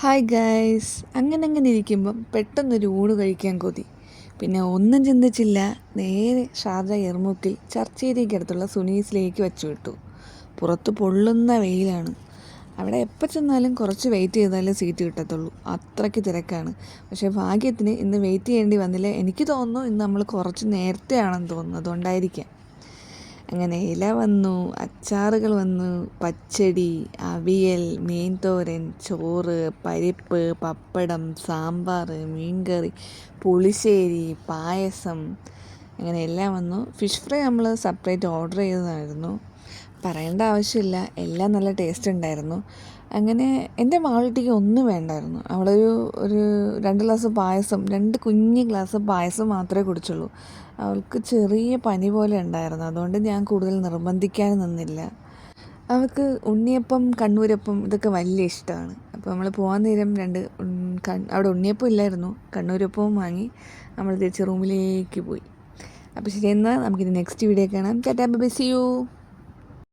Hi guys, അങ്ങനെ ഇരിക്കുമ്പം പെട്ടെന്നൊരു ഊണ് കഴിക്കാൻ കൊതി. പിന്നെ ഒന്നും ചിന്തിച്ചില്ല, നേരെ ഷാർജ എർമുക്കിൽ ചർച്ചേരിക്കടുത്തുള്ള സുനീസിലേക്ക് വെച്ചു വിട്ടു. പുറത്ത് പൊള്ളുന്ന വെയിലാണ്. അവിടെ എപ്പോൾ ചെന്നാലും കുറച്ച് വെയിറ്റ് ചെയ്താലേ സീറ്റ് കിട്ടത്തുള്ളൂ, അത്രയ്ക്ക് തിരക്കാണ്. പക്ഷേ ഭാഗ്യത്തിന് ഇന്ന് വെയിറ്റ് ചെയ്യേണ്ടി വന്നില്ല. എനിക്ക് തോന്നുന്നു ഇന്ന് നമ്മൾ കുറച്ച് നേരത്തെ ആണെന്ന് തോന്നുന്നു, അതുകൊണ്ടായിരിക്കാം. അങ്ങനെ ഇല വന്നു, അച്ചാറുകൾ വന്നു, പച്ചടി, അവിയൽ, മീൻ തോരൻ, ചോറ്, പരിപ്പ്, പപ്പടം, സാമ്പാർ, മീൻകറി, പുളിശ്ശേരി, പായസം, അങ്ങനെ എല്ലാം വന്നു. ഫിഷ് ഫ്രൈ നമ്മൾ സെപ്പറേറ്റ് ഓർഡർ ചെയ്തതായിരുന്നു. പറയേണ്ട ആവശ്യമില്ല, എല്ലാം നല്ല ടേസ്റ്റ് ഉണ്ടായിരുന്നു. അങ്ങനെ എൻ്റെ മാളുട്ടിക്ക് ഒന്നും വേണ്ടായിരുന്നു. ഒരു 2 ഗ്ലാസ് പായസം, 2 കുഞ്ഞ് ഗ്ലാസ് പായസം മാത്രമേ കുടിച്ചുള്ളൂ. അവൾക്ക് ചെറിയ പനി പോലെ ഉണ്ടായിരുന്നു, അതുകൊണ്ട് ഞാൻ കൂടുതൽ നിർബന്ധിക്കാൻ നിന്നില്ല. അവൾക്ക് ഉണ്ണിയപ്പം, കണ്ണൂരപ്പം ഇതൊക്കെ വലിയ ഇഷ്ടമാണ്. അപ്പോൾ നമ്മൾ പോകാൻ നേരം അവിടെ ഉണ്ണിയപ്പം ഇല്ലായിരുന്നു, കണ്ണൂരപ്പവും വാങ്ങി നമ്മൾ തിരിച്ച് റൂമിലേക്ക് പോയി. അപ്പോൾ ശരി, എന്നാൽ നമുക്കിനി നെക്സ്റ്റ് വീഡിയോ കാണാം. Tata, bye bye, see U.